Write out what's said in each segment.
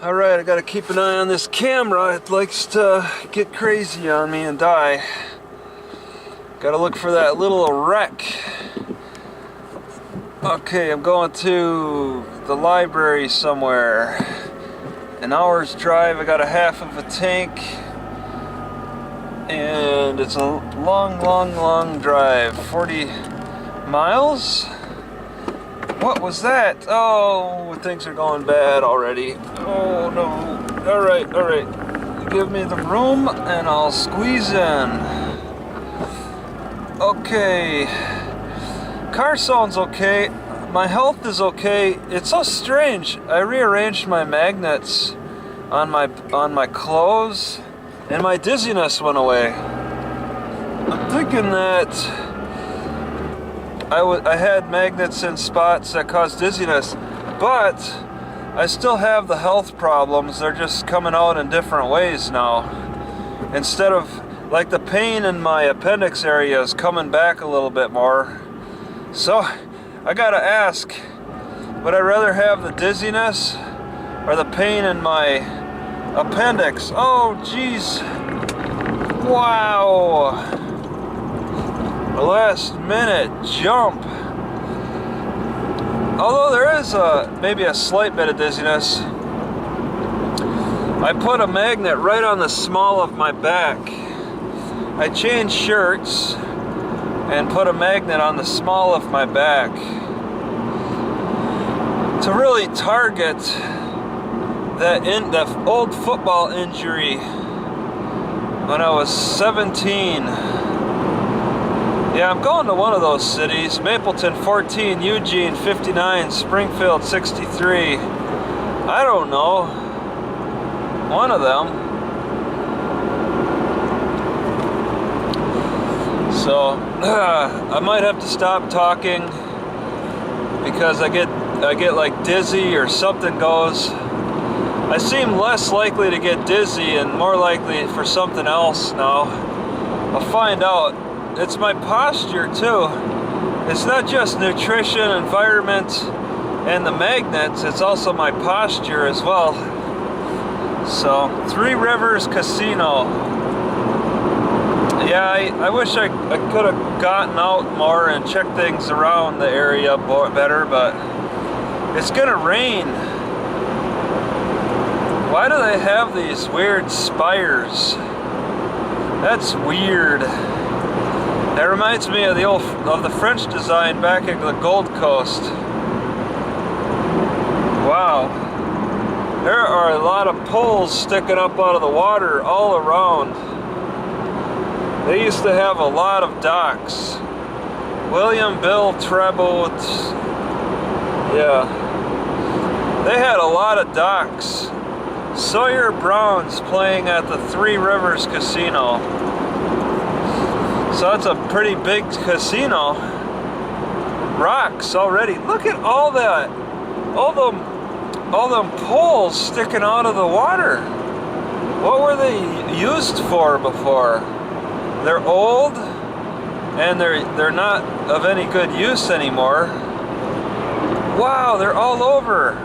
Alright, I gotta keep an eye on this camera. It likes to get crazy on me and die. Gotta look for that little wreck. Okay, I'm going to the library somewhere. An hour's drive, I got a half of a tank. And it's a long drive. 40 miles? What was that? Oh, things are going bad already. Oh no. Alright. Give me the room and I'll squeeze in. Okay. Car sounds okay. My health is okay. It's so strange. I rearranged my magnets on my clothes and my dizziness went away. I'm thinking that I had magnets in spots that caused dizziness, but I still have the health problems. They're just coming out in different ways now. Instead of, like, the pain in my appendix area is coming back a little bit more. So I gotta ask, would I rather have the dizziness or the pain in my appendix? Oh geez, wow. A last minute jump. Although there is maybe a slight bit of dizziness, I put a magnet right on the small of my back. I changed shirts and put a magnet on the small of my back to really target that old football injury when I was 17. Yeah, I'm going to one of those cities. Mapleton 14, Eugene 59, Springfield 63. I don't know. One of them. So I might have to stop talking because I get like dizzy or something goes. I seem less likely to get dizzy and more likely for something else now. I'll find out. It's my posture too. It's not just nutrition, environment, and the magnets, it's also my posture as well. So, Three Rivers Casino. Yeah, I wish I could have gotten out more and checked things around the area better, but it's gonna rain. Why do they have these weird spires? That's weird. That reminds me of the French design back at the Gold Coast. Wow. There are a lot of poles sticking up out of the water all around. They used to have a lot of docks. William Bill Trebout. Yeah. They had a lot of docks. Sawyer Brown's playing at the Three Rivers Casino. So it's a pretty big casino. Rocks already. Look at all that. All them poles sticking out of the water. What were they used for before? They're old and they're not of any good use anymore. Wow, they're all over.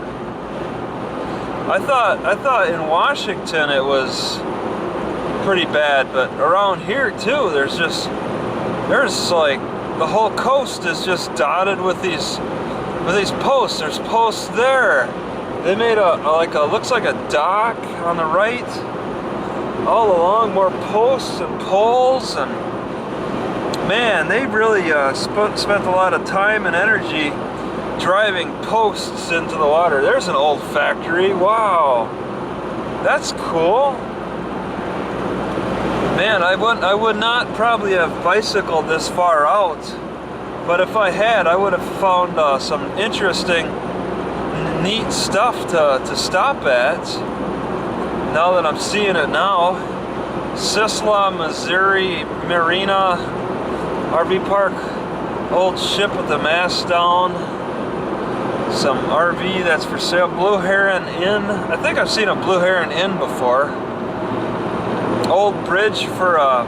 I thought in Washington it was pretty bad, but around here too, there's like the whole coast is just dotted with these posts. There's posts there. They made looks like a dock on the right. All along, more posts and poles, and man, they really spent a lot of time and energy driving posts into the water. There's an old factory. Wow, that's cool. Man, I would not probably have bicycled this far out, but if I had, I would have found some interesting, neat stuff to stop at. Now that I'm seeing it now, Sisla, Missouri Marina, RV park, old ship with the mast down, some RV that's for sale, Blue Heron Inn. I think I've seen a Blue Heron Inn before. Old bridge for a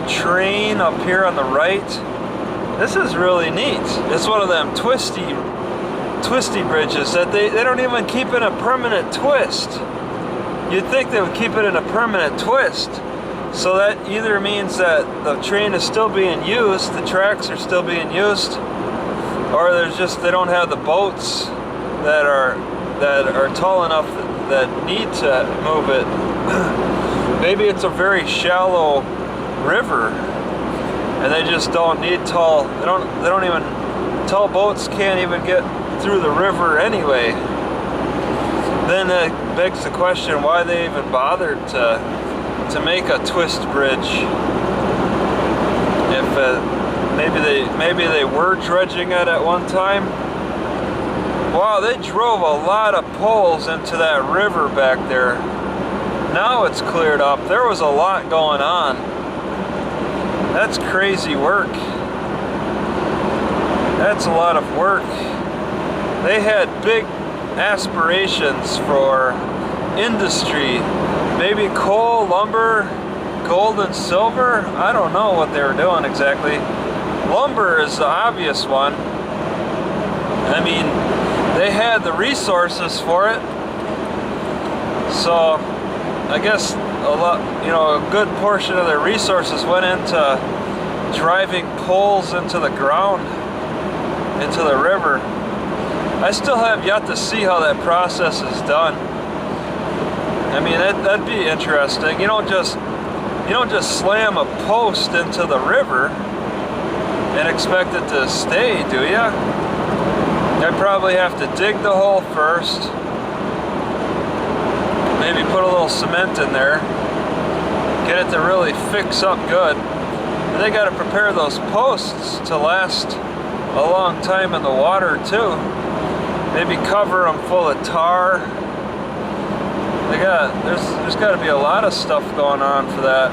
train up here on the right. This is really neat. It's one of them twisty twisty bridges that they don't even keep in a permanent twist. You'd think they would keep it in a permanent twist. So that either means that the train is still being used, the tracks are still being used, or they don't have the boats that are tall enough that need to move it. Maybe it's a very shallow river, and they just don't need tall. They don't even tall boats can't even get through the river anyway. Then that begs the question why they even bothered to make a twist bridge. If maybe they were dredging it at one time. Wow, they drove a lot of poles into that river back there. Now it's cleared up. There was a lot going on. That's crazy work. That's a lot of work. They had big aspirations for industry. Maybe coal, lumber, gold and silver. I don't know what they were doing exactly. Lumber is the obvious one. I mean, they had the resources for it. So I guess a good portion of their resources went into driving poles into the ground, into the river. I still have yet to see how that process is done. I mean, that'd be interesting. You don't just slam a post into the river and expect it to stay, do ya? I'd probably have to dig the hole first. Maybe put a little cement in there. Get it to really fix up good. And they got to prepare those posts to last a long time in the water too. Maybe cover them full of tar. There's got to be a lot of stuff going on for that.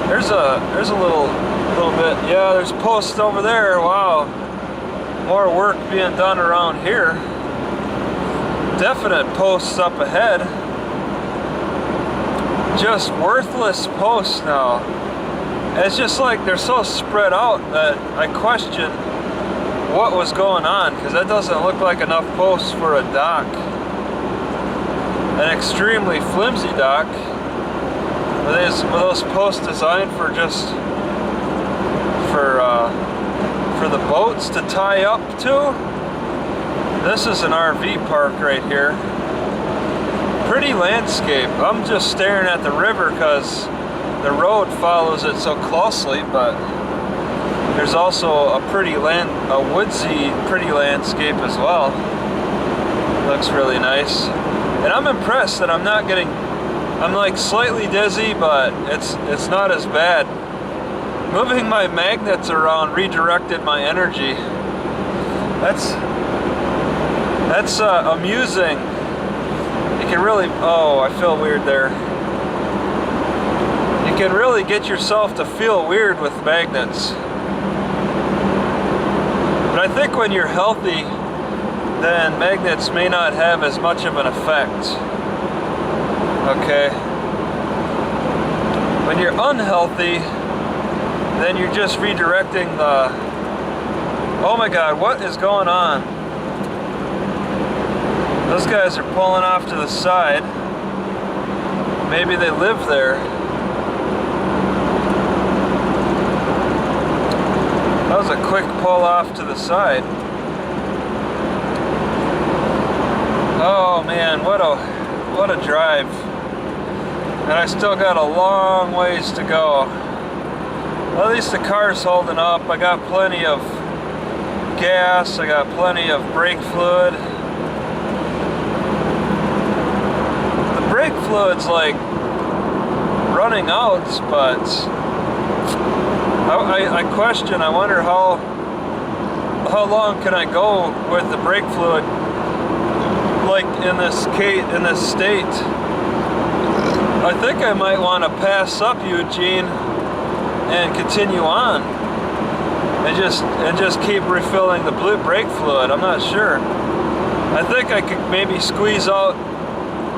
There's a little bit. Yeah, there's posts over there. Wow, more work being done around here. Definite posts up ahead. Just worthless posts now. It's just like they're so spread out that I question what was going on, because that doesn't look like enough posts for a dock. An extremely flimsy dock. Were those posts designed for for the boats to tie up to? This is an RV park right here. Pretty landscape. I'm just staring at the river because the road follows it so closely, but there's also a woodsy, pretty landscape as well. Looks really nice. And I'm impressed that I'm like slightly dizzy, but it's not as bad. Moving my magnets around redirected my energy. That's amusing. You can really, I feel weird there. You can really get yourself to feel weird with magnets. But I think when you're healthy, then magnets may not have as much of an effect. Okay? When you're unhealthy, then you're just redirecting the... Oh my God, what is going on? Those guys are pulling off to the side. Maybe they live there. That was a quick pull off to the side. Oh man, what a drive. And I still got a long ways to go. Well, at least the car's holding up. I got plenty of gas, I got plenty of brake fluid. The brake fluid's like running out, but I question, I wonder how long can I go with the brake fluid like in this state. I think I might want to pass up Eugene and continue on and just keep refilling the blue brake fluid. I'm not sure. I think I could maybe squeeze out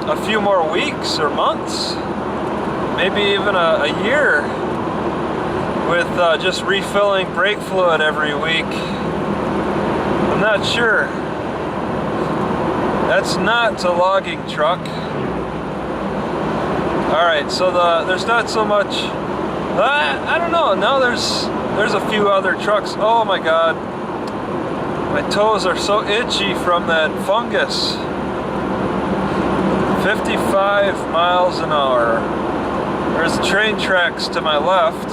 a few more weeks or months, maybe even a year with just refilling brake fluid every week. I'm not sure. That's not a logging truck. Alright, so there's not so much. I don't know. Now there's a few other trucks. Oh my god. My toes are so itchy from that fungus. 55 miles an hour. There's train tracks to my left.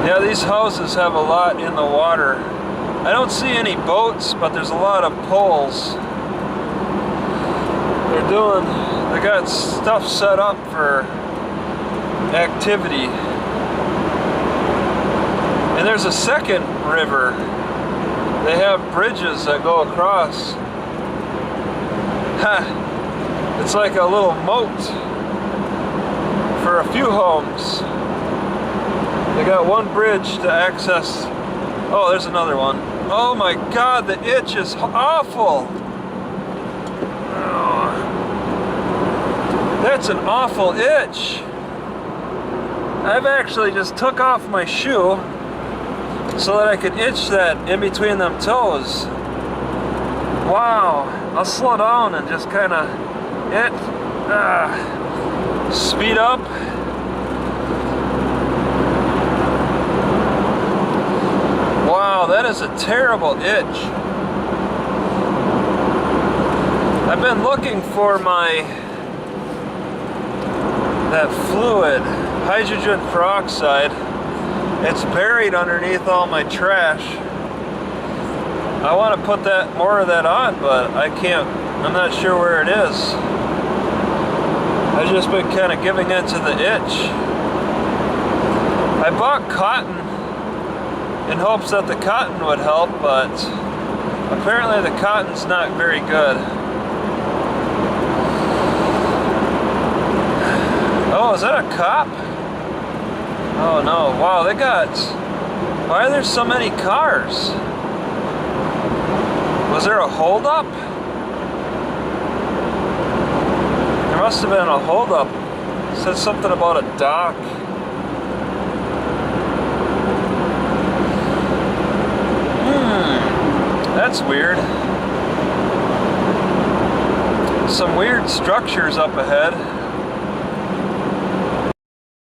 Yeah, these houses have a lot in the water. I don't see any boats, but there's a lot of poles. They got stuff set up for activity. And there's a second river. They have bridges that go across. It's like a little moat for a few homes. They got one bridge to access. Oh, there's another one. Oh my god, the itch is awful. Oh, that's an awful itch. I've actually just took off my shoe so that I could itch that in between them toes. Wow. I'll slow down and just kind of speed up. Wow, that is a terrible itch. I've been looking for that fluid, hydrogen peroxide. It's buried underneath all my trash. I want to put more of that on, but I can't. I'm not sure where it is. I've just been kind of giving in to the itch. I bought cotton in hopes that the cotton would help, but apparently the cotton's not very good. Oh, is that a cop? Oh no, wow, why are there so many cars? Was there a holdup? There must have been a holdup. It said something about a dock. That's weird. Some weird structures up ahead.